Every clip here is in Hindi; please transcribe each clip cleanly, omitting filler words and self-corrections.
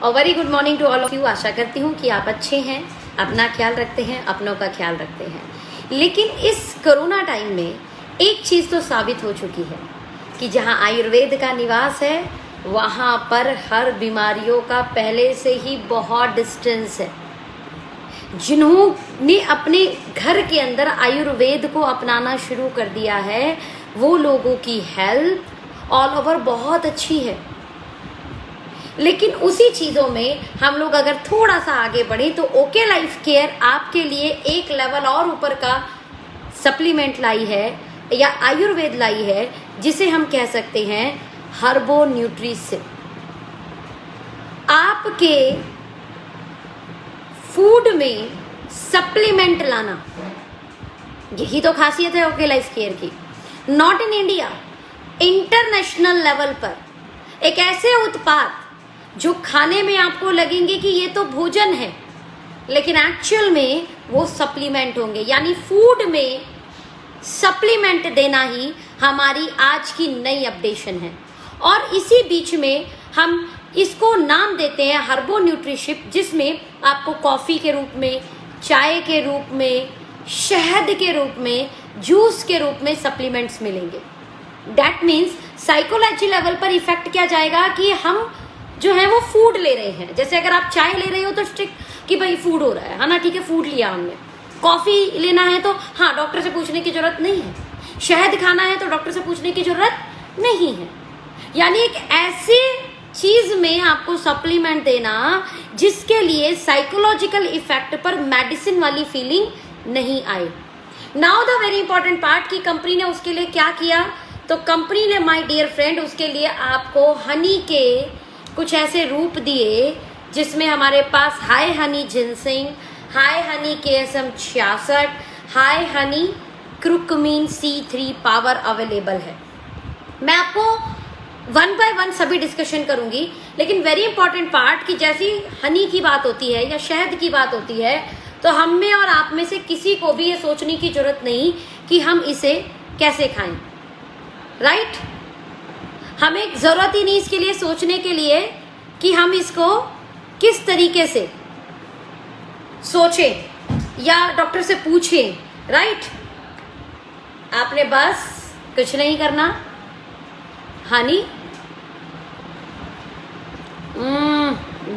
और very good morning to all of you. आशा करती हूँ कि आप अच्छे हैं, अपना ख्याल रखते हैं, अपनों का ख्याल रखते हैं। लेकिन इस कोरोना टाइम में एक चीज़ तो साबित हो चुकी है कि जहाँ आयुर्वेद का निवास है वहाँ पर हर बीमारियों का पहले से ही बहुत डिस्टेंस है। जिन्होंने अपने घर के अंदर आयुर्वेद को अपनाना शुरू कर दिया है वो लोगों की हेल्थ ऑल ओवर बहुत अच्छी है। लेकिन उसी चीज़ों में हम लोग अगर थोड़ा सा आगे बढ़े तो ओके लाइफ केयर आपके लिए एक लेवल और ऊपर का सप्लीमेंट लाई है या आयुर्वेद लाई है, जिसे हम कह सकते हैं हर्बो न्यूट्रिशन। आपके फूड में सप्लीमेंट लाना, यही तो खासियत है ओके लाइफ केयर की। Not in India, international level पर एक ऐसे उत्पाद जो खाने में आपको लगेंगे कि ये तो भोजन है, लेकिन एक्चुअल में वो सप्लीमेंट होंगे। यानी फूड में सप्लीमेंट देना ही हमारी आज की नई अपडेशन है। और इसी बीच में हम इसको नाम देते हैं हर्बो न्यूट्रिशिप, जिसमें आपको कॉफ़ी के रूप में, चाय के रूप में, शहद के रूप में, जूस के रूप में सप्लीमेंट्स मिलेंगे। दैट मीन्स साइकोलॉजी लेवल पर इफेक्ट क्या जाएगा कि हम जो है वो फूड ले रहे हैं। जैसे अगर आप चाय ले रहे हो तो स्ट्रिक्ट कि भाई फूड हो रहा है ना, ठीक है फूड लिया हमने। कॉफ़ी लेना है तो हाँ डॉक्टर से पूछने की जरूरत नहीं है। शहद खाना है तो डॉक्टर से पूछने की जरूरत नहीं है। यानी एक ऐसी चीज़ में आपको सप्लीमेंट देना जिसके लिए साइकोलॉजिकल इफेक्ट पर मेडिसिन वाली फीलिंग नहीं आए। Now the very important part कि कंपनी ने उसके लिए क्या किया। तो कंपनी ने माय डियर फ्रेंड उसके लिए आपको हनी के कुछ ऐसे रूप दिए जिसमें हमारे पास Hi Honey ginseng, Hi Honey KSM 66, Hi Honey curcumin C3 power available है। मैं आपको वन बाय वन सभी डिस्कशन करूंगी, लेकिन वेरी इंपॉर्टेंट पार्ट कि जैसी हनी की बात होती है या शहद की बात होती है तो हम में और आप में से किसी को भी ये सोचने की जरूरत नहीं कि हम इसे कैसे खाएं, राइट? हमें जरूरत ही नहीं इसके लिए सोचने के लिए कि हम इसको किस तरीके से सोचें या डॉक्टर से पूछें, राइट? आपने बस कुछ नहीं करना। Honey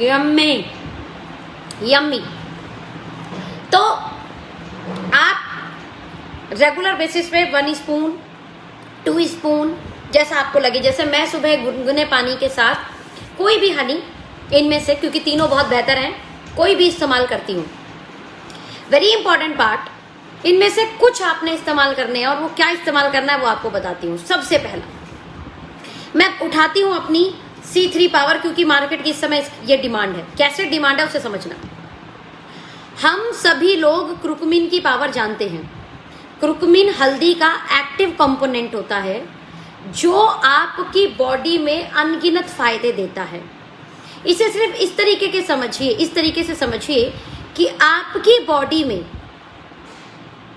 yummy yummy. तो आप रेगुलर बेसिस पे 1 स्पून 2 स्पून जैसा आपको लगे, जैसे मैं सुबह गुनगुने पानी के साथ कोई भी हनी इनमें से, क्योंकि तीनों बहुत बेहतर हैं, कोई भी इस्तेमाल करती हूँ। वेरी इंपॉर्टेंट पार्ट, इनमें से कुछ आपने इस्तेमाल करने हैं और वो क्या इस्तेमाल करना है वो आपको बताती हूँ। सबसे पहला मैं उठाती हूँ अपनी C3 पावर, क्योंकि मार्केट की इस समय ये डिमांड है। कैसे डिमांड है उसे समझना। हम सभी लोग क्रुकमीन की पावर जानते हैं। क्रुकमीन हल्दी का एक्टिव कंपोनेंट होता है जो आपकी बॉडी में अनगिनत फायदे देता है। इसे सिर्फ इस तरीके से समझिए कि आपकी बॉडी में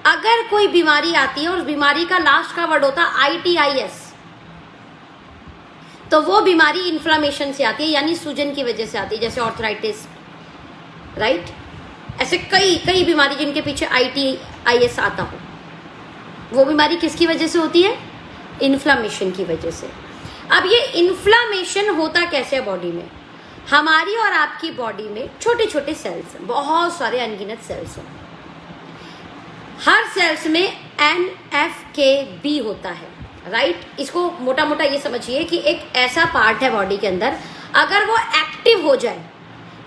अगर कोई बीमारी आती है और उस बीमारी का लास्ट का वर्ड होता है ITIS, तो वो बीमारी इन्फ्लामेशन से आती है, यानी सूजन की वजह से आती है, जैसे ऑर्थराइटिस, राइट? ऐसे कई बीमारी जिनके पीछे ITIS आता हो, वो बीमारी किसकी वजह से होती है? इन्फ्लामेशन की वजह से। अब ये इन्फ्लामेशन होता कैसे है बॉडी में? हमारी और आपकी बॉडी में छोटे छोटे सेल्स हैं, बहुत सारे अनगिनत सेल्स हैं। हर सेल्स में NF-κB होता है, राइट? इसको मोटा मोटा ये समझिए कि एक ऐसा पार्ट है बॉडी के अंदर, अगर वो एक्टिव हो जाए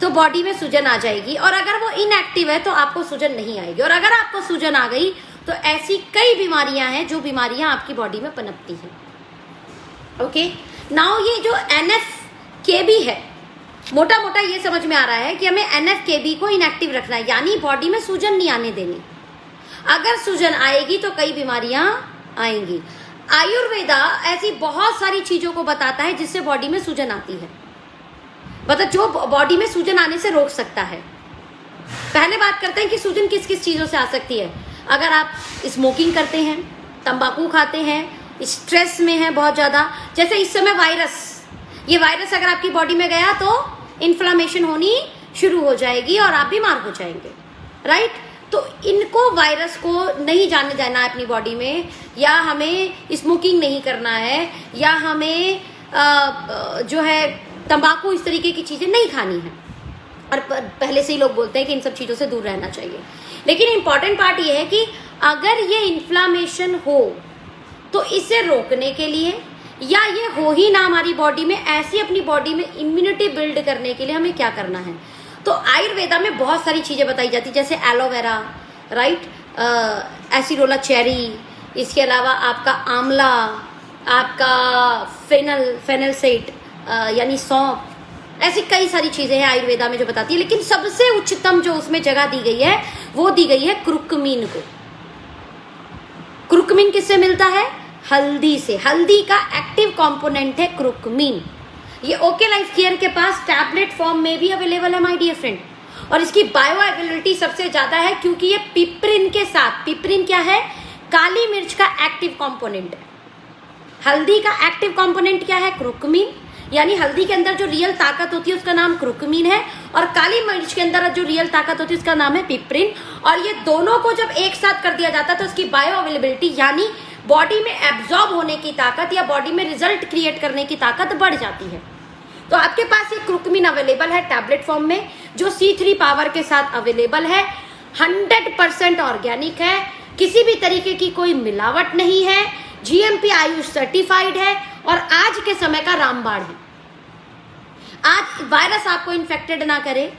तो बॉडी में सूजन आ जाएगी, और अगर वो इनएक्टिव है तो आपको सूजन नहीं आएगी। और अगर आपको सूजन आ गई तो ऐसी कई बीमारियां हैं जो बीमारियां आपकी बॉडी में पनपती हैं। ओके, नाउ ये जो NF-κB है, मोटा मोटा ये समझ में आ रहा है कि हमें NF-κB को इनएक्टिव रखना है, यानी बॉडी में सूजन नहीं आने देनी। अगर सूजन आएगी तो कई बीमारियां आएंगी। आयुर्वेदा ऐसी बहुत सारी चीजों को बताता है जिससे बॉडी में सूजन आती है, मतलब जो बॉडी में सूजन आने से रोक सकता है। पहले बात करते हैं कि सूजन किस किस चीजों से आ सकती है। अगर आप स्मोकिंग करते हैं, तंबाकू खाते हैं, स्ट्रेस में है बहुत ज़्यादा, जैसे इस समय वायरस, ये वायरस अगर आपकी बॉडी में गया तो इन्फ्लामेशन होनी शुरू हो जाएगी और आप बीमार हो जाएंगे, राइट। तो इनको, वायरस को नहीं जाने देना है अपनी बॉडी में, या हमें स्मोकिंग नहीं करना है, या हमें जो है तंबाकू इस तरीके की चीजें नहीं खानी है। और पहले से ही लोग बोलते हैं कि इन सब चीजों से दूर रहना चाहिए। लेकिन इंपॉर्टेंट पार्ट ये है कि अगर ये इन्फ्लामेशन हो तो इसे रोकने के लिए, या ये हो ही ना हमारी बॉडी में, ऐसी अपनी बॉडी में इम्यूनिटी बिल्ड करने के लिए हमें क्या करना है। तो आयुर्वेदा में बहुत सारी चीजें बताई जाती, जैसे एलोवेरा, राइट, एसिडोला चेरी, इसके अलावा आपका आंवला, आपका फेनलसेट यानी सौंफ, ऐसी कई सारी चीजें हैं आयुर्वेदा में जो बताती है। लेकिन सबसे उच्चतम जो उसमें जगह दी गई है वो दी गई है क्रुकमीन को। क्रुकमीन किससे मिलता है? हल्दी से। हल्दी का एक्टिव कंपोनेंट है क्रुकमीन। ये ओके लाइफ केयर के पास टैबलेट फॉर्म में भी अवेलेबल है माय डियर फ्रेंड, और इसकी बायो अवेलेबिलिटी सबसे ज्यादा है क्योंकि ये पिपरिन के साथ, पिपरिन क्या है? काली मिर्च का एक्टिव कंपोनेंट है। हल्दी का एक्टिव कंपोनेंट क्या है? क्रुकमीन। यानी हल्दी के अंदर जो रियल ताकत होती है उसका नाम क्रुकमीन है, और काली मिर्च के अंदर जो रियल ताकत होती है उसका नाम है पिपरिन। और ये दोनों को जब एक साथ कर दिया जाता है तो उसकी बायो अवेलेबिलिटी यानी बॉडी में एब्जॉर्ब होने की ताकत या बॉडी में रिजल्ट क्रिएट करने की ताकत बढ़ जाती है। तो आपके पास ये क्रुकमीन अवेलेबल है टैबलेट फॉर्म में, जो C3 पावर के साथ अवेलेबल है। 100% ऑर्गेनिक है, किसी भी तरीके की कोई मिलावट नहीं है, GMP आयुष सर्टिफाइड है, और आज के समय का रामबाण है। आज वायरस आपको इन्फेक्टेड ना करे,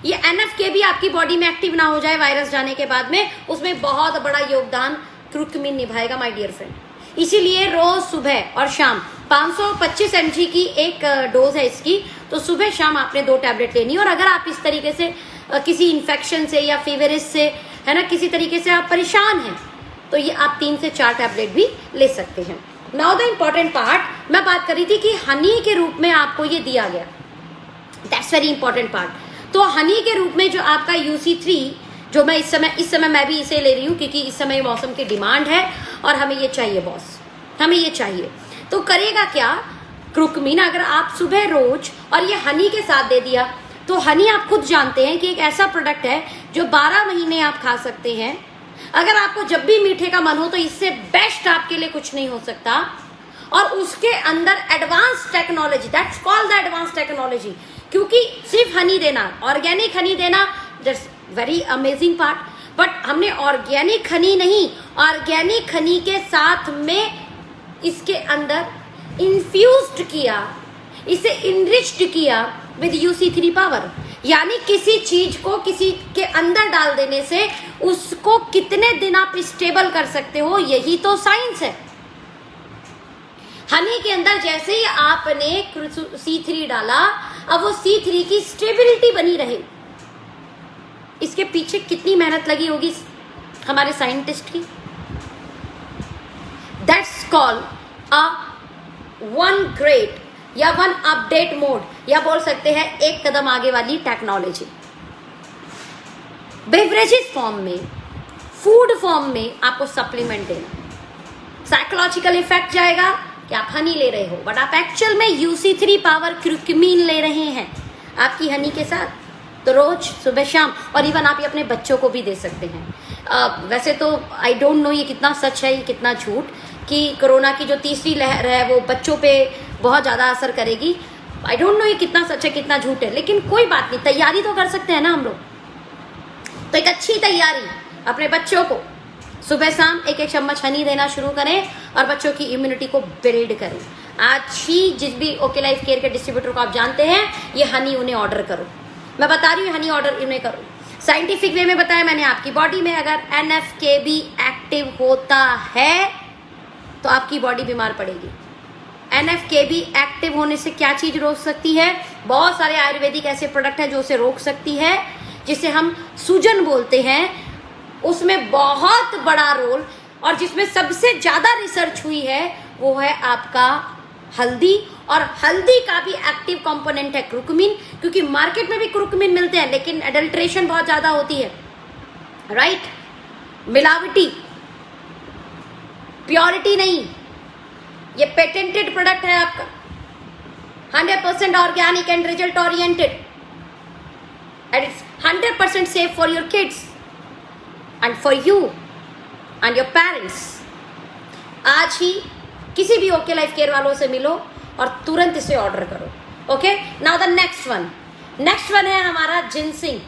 ये NF भी आपकी बॉडी में एक्टिव ना हो जाए वायरस जाने के बाद में, उसमें बहुत बड़ा योगदान क्रुकमीन निभाएगा माय डियर फ्रेंड। इसीलिए रोज सुबह और शाम 525 mg की एक डोज है इसकी, तो सुबह शाम आपने 2 टैबलेट लेनी है। और अगर आप इस तरीके से किसी इन्फेक्शन से या फीवरिस से, है ना, किसी तरीके से आप परेशान हैं, तो ये आप 3 से 4 टैबलेट भी ले सकते हैं। नाउ द इम्पॉर्टेंट पार्ट, मैं बात कर रही थी कि हनी के रूप में आपको ये दिया गया, दैट्स वेरी इंपॉर्टेंट पार्ट। तो हनी के रूप में जो आपका UC3, जो मैं इस समय मैं भी इसे ले रही हूँ क्योंकि इस समय मौसम की डिमांड है और हमें ये चाहिए बॉस, हमें ये चाहिए। तो करेगा क्या क्रुकमीन, अगर आप सुबह रोज और ये हनी के साथ दे दिया, तो हनी आप खुद जानते हैं कि एक ऐसा प्रोडक्ट है जो 12 महीने आप खा सकते हैं। अगर आपको जब भी मीठे का मन हो तो इससे बेस्ट आपके लिए कुछ नहीं हो सकता। और उसके अंदर advance technology, that's called the advance technology, क्योंकि सिर्फ हनी देना, ऑर्गेनिक हनी देना, that's very amazing part, but हमने ऑर्गेनिक हनी नहीं, ऑर्गेनिक हनी के साथ में इसके अंदर इन्फ्यूज्ड किया, इसे इनरिच्ड किया विद UC3 पावर। यानी किसी चीज को किसी के अंदर डाल देने से उसको कितने दिन आप स्टेबल कर सकते हो, यही तो साइंस है। हनी के अंदर जैसे ही आपने C3 डाला, अब वो C3 की स्टेबिलिटी बनी रहे। इसके पीछे कितनी मेहनत लगी होगी हमारे साइंटिस्ट की। That's called a one great या वन अपडेट मोड, या बोल सकते हैं एक कदम आगे वाली टेक्नोलॉजी। बेवरेजेस फॉर्म में, फूड फॉर्म में आपको सप्लीमेंट देना। साइकोलॉजिकल इफेक्ट जाएगा कि आप हनी ले रहे हो, बट आप एक्चुअल में UC3 पावर क्रुकमीन ले रहे हैं आपकी हनी के साथ। तो रोज सुबह शाम, और इवन आप ये अपने बच्चों को भी दे सकते हैं। वैसे तो आई डोंट नो ये कितना सच है, ये कितना झूठ, कि कोरोना की जो तीसरी लहर है वो बच्चों पे बहुत ज़्यादा असर करेगी। आई डोंट नो ये कितना सच है कितना झूठ है, लेकिन कोई बात नहीं, तैयारी तो कर सकते हैं ना हम लोग। तो एक अच्छी तैयारी, अपने बच्चों को सुबह शाम 1-1 चम्मच हनी देना शुरू करें और बच्चों की इम्यूनिटी को बिल्ड करें। आज ही जिस भी ओके लाइफ केयर के डिस्ट्रीब्यूटर को आप जानते हैं, ये हनी उन्हें ऑर्डर करो। मैं बता रही हूँ, हनी ऑर्डर उन्हें करो। साइंटिफिक वे में बताया मैंने, आपकी बॉडी में अगर NF एक्टिव होता है तो आपकी बॉडी बीमार पड़ेगी। NF एक्टिव होने से क्या चीज रोक सकती है? बहुत सारे आयुर्वेदिक ऐसे प्रोडक्ट हैं जो उसे रोक सकती है, जिसे हम सूजन बोलते हैं। उसमें बहुत बड़ा रोल, और जिसमें सबसे ज्यादा रिसर्च हुई है, वो है आपका हल्दी। और हल्दी का भी एक्टिव कंपोनेंट है क्रुकमीन, क्योंकि मार्केट में भी क्रुकमीन मिलते हैं लेकिन एडल्ट्रेशन बहुत ज्यादा होती है, राइट, मिलावटी, प्योरिटी नहीं। ये पेटेंटेड प्रोडक्ट है आपका, 100% organic and result oriented, and it's 100% safe for your kids and for you and your parents. आज ही किसी भी ओके लाइफ केयर वालों से मिलो और तुरंत इसे ऑर्डर करो. Okay, now the next one है हमारा जिनसिंग.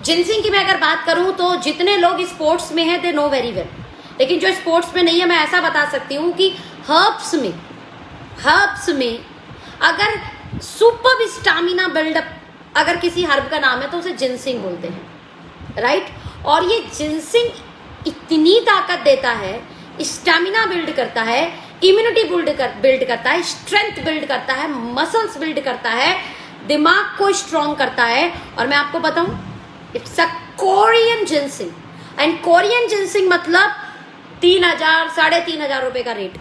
जिनसिंग की मैं अगर बात करूं तो जितने लोग स्पोर्ट्स में हैं दे नो वेरी वेल, लेकिन जो स्पोर्ट्स में नहीं है मैं ऐसा बता सकती हूँ कि हर्ब्स में अगर सुपर स्टामिना बिल्डअप अगर किसी हर्ब का नाम है तो उसे जिनसिंग बोलते हैं, राइट. और ये जिनसिंग इतनी ताकत देता है, स्टामिना बिल्ड करता है, इम्यूनिटी बिल्ड करता है, स्ट्रेंथ बिल्ड करता है, मसल्स बिल्ड करता है, दिमाग को स्ट्रॉन्ग करता है. और मैं आपको बताऊं, it's a Korean ginseng, and Korean ginseng मतलब 3,000 3,500 रुपए का रेट.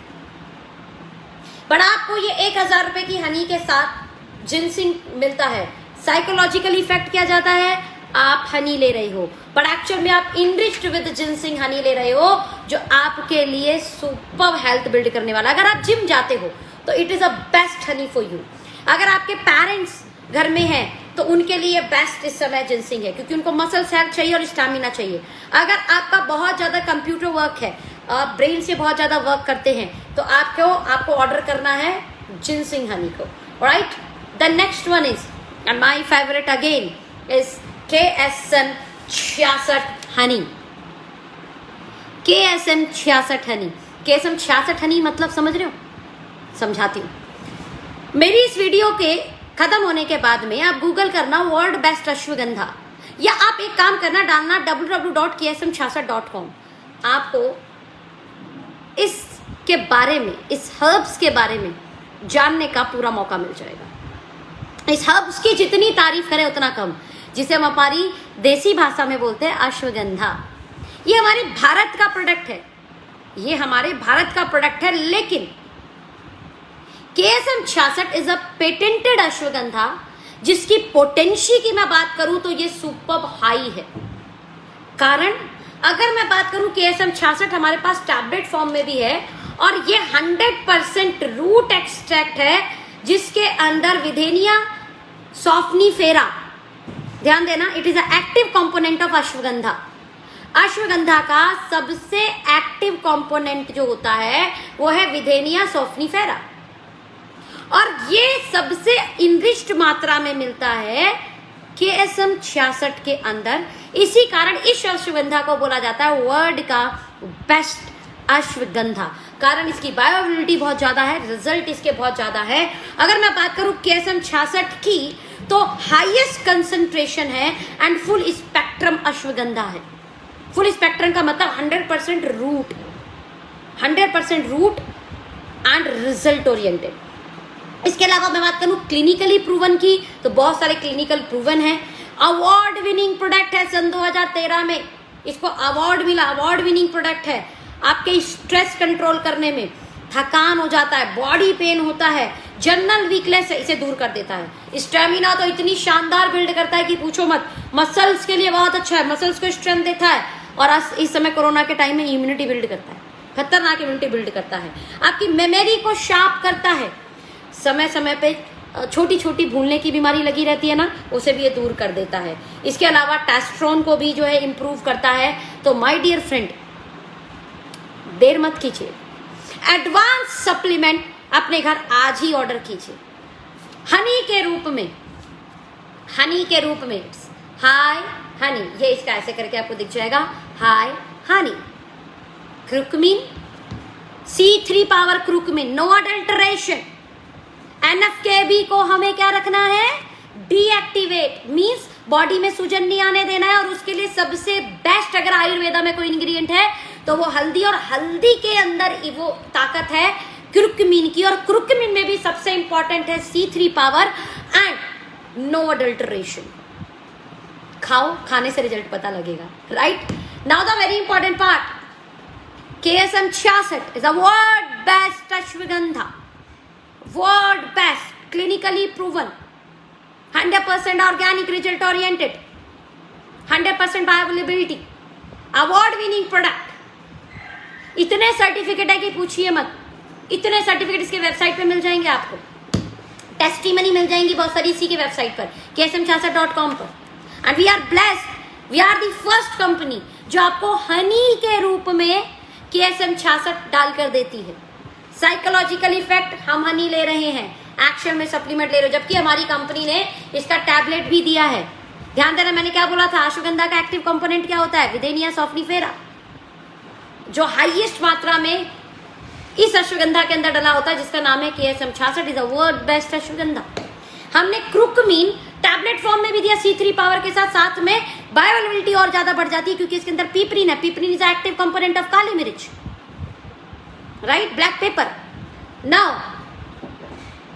बट आपको ये 1,000 रुपए की हनी के साथ जिनसिंग मिलता है. साइकोलॉजिकल इफेक्ट क्या जाता है, आप हनी ले रहे हो बट एक्चुअल में आप इनरिच्ड विद जिनसिंग हनी ले रहे हो, जो आपके लिए सुपर हेल्थ बिल्ड करने वाला. अगर आप जिम जाते हो तो it is a best Honey for you. अगर आपके पेरेंट्स घर में हैं तो उनके लिए बेस्ट इस समय जिनसिंग है, क्योंकि उनको मसल्स हेल्थ चाहिए और स्टैमिना चाहिए. अगर आपका बहुत ज्यादा कंप्यूटर वर्क है, आप ब्रेन से बहुत ज्यादा वर्क करते हैं, तो आपको ऑर्डर करना है जिनसिंग हनी को, right. The next one is, and my favourite again, is KSM 66 Honey. KSM 66 Honey. KSM 66 Honey मतलब समझ रहे हो? समझाती हूँ. मेरी इस वीडियो के खत्म होने के बाद में आप गूगल करना वर्ल्ड बेस्ट अश्वगंधा, या आप एक काम करना, डालना www.ksm66.com. आपको इसके बारे में, इस हर्ब्स के बारे में जानने का पूरा मौका मिल जाएगा. इस हर्ब्स की जितनी तारीफ करें उतना कम, जिसे हम हमारी देसी भाषा में बोलते हैं अश्वगंधा. ये हमारे भारत का प्रोडक्ट है, लेकिन KSM 66 is a patented ashwagandha, जिसकी पोटेंशियल की मैं बात करूं तो ये सुपर हाई है. कारण अगर मैं बात करूं KSM 66 हमारे पास टैबलेट फॉर्म में भी है, और ये 100% रूट एक्सट्रैक्ट है, जिसके अंदर विधेनिया सॉफ्निफेरा, ध्यान देना, it is a active component of ashwagandha. Ashwagandha का सबसे एक्टिव कंपोनेंट जो होता है वो है विधेनिया सॉफ्निफेरा, और ये सबसे इनरिच्ड मात्रा में मिलता है KSM 66 के अंदर. इसी कारण इस अश्वगंधा को बोला जाता है वर्ल्ड का बेस्ट अश्वगंधा, कारण इसकी बायोअवेलेबिलिटी बहुत ज्यादा है, रिजल्ट इसके बहुत ज्यादा है. अगर मैं बात करूं KSM 66 की, तो हाईएस्ट कंसंट्रेशन है एंड फुल स्पेक्ट्रम अश्वगंधा है. फुल स्पेक्ट्रम का मतलब 100% रूट एंड रिजल्ट ओरिएंटेड. इसके अलावा मैं बात करूं क्लिनिकली प्रूवन की, तो बहुत सारे क्लिनिकल प्रूवन है. अवार्ड विनिंग प्रोडक्ट है, सन 2013 में इसको अवार्ड मिला. अवार्ड विनिंग प्रोडक्ट है. आपके स्ट्रेस कंट्रोल करने में, थकान हो जाता है, बॉडी पेन होता है, जनरल वीकनेस है, इसे दूर कर देता है. स्टेमिना तो इतनी शानदार बिल्ड करता है कि पूछो मत. मसल्स के लिए बहुत अच्छा है, मसल्स को स्ट्रेंथ देता है, और इस समय कोरोना के टाइम में इम्यूनिटी बिल्ड करता है, खतरनाक इम्यूनिटी बिल्ड करता है. आपकी मेमोरी को शार्प करता है. समय समय पे छोटी छोटी भूलने की बीमारी लगी रहती है ना, उसे भी ये दूर कर देता है. इसके अलावा टेस्टोस्टेरोन को भी जो है इम्प्रूव करता है. तो माय डियर फ्रेंड, देर मत कीजिए, एडवांस सप्लीमेंट अपने घर आज ही ऑर्डर कीजिए. हनी के रूप में हाय हनी, ये इसका ऐसे करके आपको दिख जाएगा, Hi Honey. Curcumin, C3 power curcumin, no adulteration. NF-κB को हमें क्या रखना है, डीएक्टिवेट, मीन्स बॉडी में सूजन नहीं आने देना है. और उसके लिए सबसे बेस्ट अगर आयुर्वेदा में कोई इंग्रेडिएंट है तो वो हल्दी, और हल्दी के अंदर वो ताकत है क्रुकमिन की, और क्रुकमिन में भी सबसे इंपॉर्टेंट है C3 power and no adulteration. खाओ, खाने से रिजल्ट पता लगेगा, right. Now the very important part, KSM 66 is a world best ashwagandha, world best, clinically proven, 100% organic, result oriented, 100% bioavailability, award winning product. इतने सर्टिफिकेट है कि पूछिए मत. इतने सर्टिफिकेट इसके वेबसाइट पे मिल जाएंगे आपको. टेस्टिमनी मिल जाएंगी बहुत सारी इसी की वेबसाइट पर ksm66.com पर। And we are blessed, we are the first company जो आपको हनी के रूप में KSM66 डालकर देती है। साइकोलॉजिकल इफेक्ट हम हनी ले रहे हैं, एक्शन में सप्लीमेंट ले रहे हो, जबकि हमारी कंपनी ने इसका टैबलेट भी दिया है। ध्यान देना, मैंने क्या बोला था, अश्वगंधा का एक्टिव कंपोनेंट क्या होता है, विदेनिया सॉफ्निफेरा, जो हाईएस्ट मात्रा में इस अश्वगंधा के अंदर डला होता है, जिसका नाम है KSM66 is the world best ashwagandha. हमने क्रुकमीन टैबलेट फॉर्म में भी दिया C3 पावर के साथ, साथ में बायोअवेलेबिलिटी और ज्यादा बढ़ जाती है क्योंकि इसके अंदर पिपरीन है। पिपरीन इज एक्टिव कंपोनेंट ऑफ काली मिर्च, राइट, ब्लैक पेपर। नाउ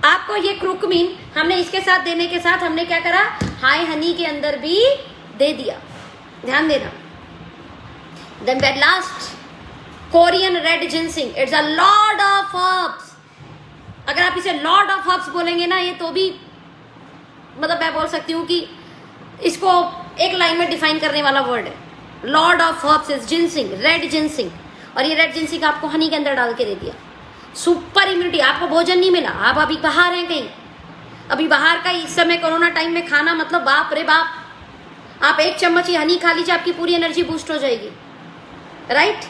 आपको ये क्रुकमीन हमने इसके साथ देने के साथ हमने क्या करा, हाई हनी के अंदर भी दे दिया। ध्यान देना। Then that last Korean red ginseng, it's a lord of herbs. अगर आप इसे लॉर्ड ऑफ हर्ब्स बोलेंगे ना, ये तो भी मतलब मैं बोल सकती हूँ कि इसको एक लाइन में डिफाइन करने वाला वर्ड है। Lord of herbs is ginseng, red ginseng. और ये रेड जिनसिंग आपको हनी के अंदर डाल के दे दिया। सुपर इम्यूनिटी, आपको भोजन नहीं मिला, आप अभी बाहर हैं कहीं, अभी बाहर का इस समय कोरोना टाइम में खाना, मतलब बाप रे बाप, आप एक चम्मच ही हनी खा लीजिए, आपकी पूरी एनर्जी बूस्ट हो जाएगी, राइट।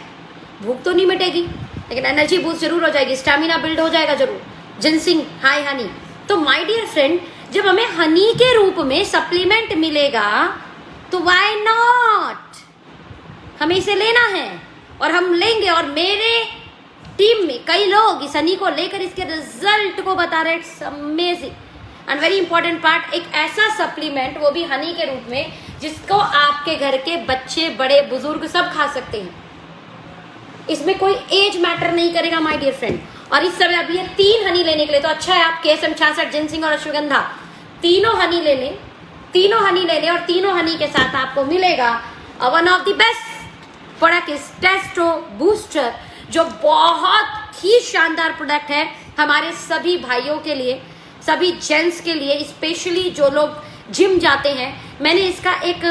भूख तो नहीं मिटेगी लेकिन एनर्जी बूस्ट जरूर हो जाएगी, स्टैमिना बिल्ड हो जाएगा जरूर। Ginseng, Hi Honey. तो माय डियर फ्रेंड, जब हमें हनी के रूप में सप्लीमेंट मिलेगा तो व्हाई नॉट, हमें इसे लेना है और हम लेंगे। और मेरे टीम में कई लोग इस हनी को लेकर इसके रिजल्ट को बता रहे हैं। It's amazing and very important part, एक ऐसा सप्लीमेंट, वो भी हनी के रूप में, जिसको आपके घर के बच्चे, बड़े, बुजुर्ग सब खा सकते हैं। इसमें कोई एज मैटर नहीं करेगा माय डियर फ्रेंड। और इस समय अभी ये 3 हनी लेने के लिए तो अच्छा है, आप KSM66, जिनसिंग और अश्वगंधा तीनों हनी ले लें, तीनों हनी ले लें। और तीनों हनी के साथ आपको मिलेगा one of the best product is Testo booster, जो बहुत ही शानदार प्रोडक्ट है हमारे सभी भाइयों के लिए, सभी जेंट्स के लिए, स्पेशली जो लोग जिम जाते हैं। मैंने इसका एक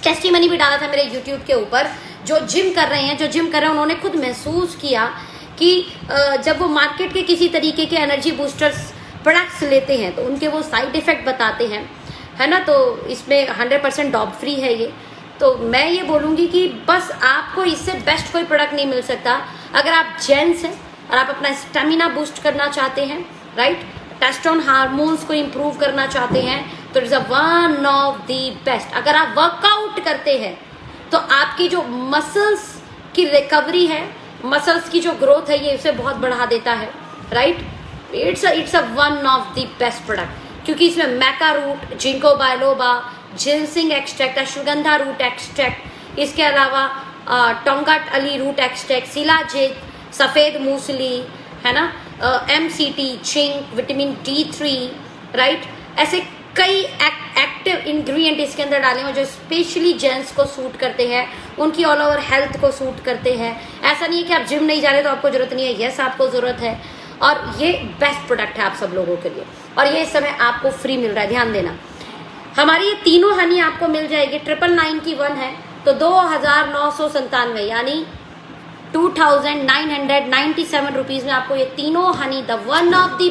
टेस्टिमनी भी डाला था मेरे यूट्यूब के ऊपर। जो जिम कर रहे हैं, उन्होंने खुद महसूस किया कि जब वो मार्केट के किसी तरीके के एनर्जी बूस्टर्स प्रोडक्ट्स लेते हैं तो उनके वो साइड इफेक्ट बताते हैं, है ना। तो इसमें 100% डॉप फ्री है ये। तो मैं ये बोलूँगी कि बस आपको इससे बेस्ट कोई प्रोडक्ट नहीं मिल सकता। अगर आप जेंट्स हैं और आप अपना स्टेमिना बूस्ट करना चाहते हैं, राइट, टेस्टोन हार्मोन्स को इम्प्रूव करना चाहते हैं, तो it's a one of the best. अगर आप वर्कआउट करते हैं तो आपकी जो मसल्स की रिकवरी है, मसल्स की जो ग्रोथ है, ये इसे बहुत बढ़ा देता है, right. It's a one of the best product, क्योंकि इसमें maca root, ginkgo biloba, ginseng extract, ashwagandha root extract, इसके अलावा tongkat ali root extract, shilajit, सफ़ेद मूसली, है ना, MCT, zinc, vitamin D3, right, ऐसे कई एक्टिव इंग्रेडिएंट इसके अंदर डाले हुए जो स्पेशली जेंट्स को सूट करते हैं, उनकी ऑल ओवर हेल्थ को सूट करते हैं। ऐसा नहीं है कि आप जिम नहीं जा रहे तो आपको जरूरत नहीं है, यस आपको ज़रूरत है। और ये बेस्ट प्रोडक्ट है आप सब लोगों के लिए, और ये इस समय आपको फ्री मिल रहा है। ध्यान देना, हमारी ये तीनों हनी आपको मिल जाएगी। 999 की 1 है तो 2997 यानी 2997 रुपीज़ में आपको ये तीनों honey, the one of the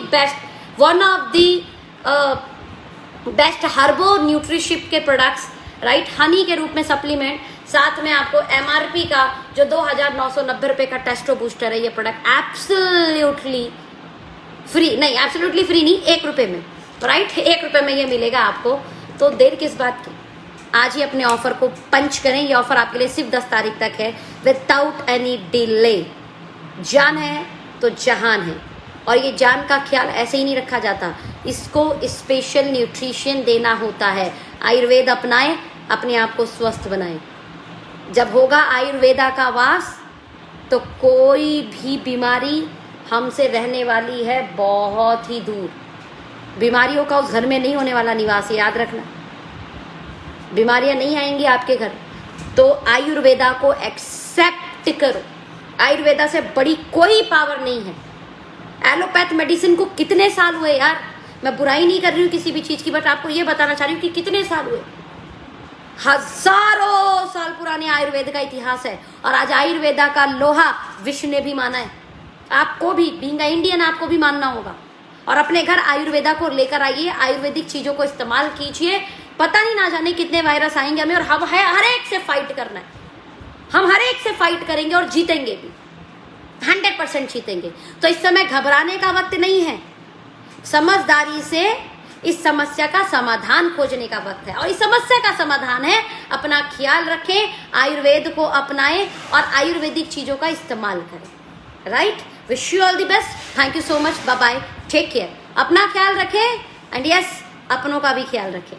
best हर्बो न्यूट्रिशिप के प्रोडक्ट्स, राइट, हनी के रूप में सप्लीमेंट, साथ में आपको MRP का जो 2990 रुपये का टेस्टो बूस्टर है, ये प्रोडक्ट एब्सोल्युटली फ्री नहीं, एब्सोल्युटली फ्री नहीं, 1 रुपये में, राइट, 1 रुपये में ये मिलेगा आपको। तो देर किस बात की, आज ही अपने ऑफर को पंच करें। ये ऑफर आपके लिए सिर्फ 10 तारीख तक है, विदाउट एनी डिले। जान है तो जहान है, और ये जान का ख्याल ऐसे ही नहीं रखा जाता, इसको स्पेशल न्यूट्रिशन देना होता है। आयुर्वेद अपनाएं, अपने आप को स्वस्थ बनाएं। जब होगा आयुर्वेदा का वास तो कोई भी बीमारी हमसे रहने वाली है बहुत ही दूर। बीमारियों का उस घर में नहीं होने वाला निवास, याद रखना। बीमारियां नहीं आएंगी आपके घर, तो आयुर्वेदा को एक्सेप्ट करो। आयुर्वेदा से बड़ी कोई पावर नहीं है। एलोपैथ मेडिसिन को कितने साल हुए यार, मैं बुराई नहीं कर रही हूँ किसी भी चीज़ की, बट आपको ये बताना चाह रही हूँ कि कितने साल हुए। हजारों साल पुराने आयुर्वेद का इतिहास है, और आज आयुर्वेदा का लोहा विश्व ने भी माना है। आपको भी, बीइंग इंडियन, आपको भी मानना होगा। और अपने घर आयुर्वेदा को लेकर आइए, आयुर्वेदिक चीजों को इस्तेमाल कीजिए। पता नहीं ना जाने कितने वायरस आएंगे हमें, और हम हर एक से फाइट करना है। हम हर एक से फाइट करेंगे और जीतेंगे भी, 100% जीतेंगे। तो इस समय घबराने का वक्त नहीं है, समझदारी से इस समस्या का समाधान खोजने का वक्त है। और इस समस्या का समाधान है अपना ख्याल रखें, आयुर्वेद को अपनाएं और आयुर्वेदिक चीजों का इस्तेमाल करें। Right, wish you all the best, thank you so much, bye bye, take care, अपना ख्याल रखें एंड यस अपनों का भी ख्याल रखें।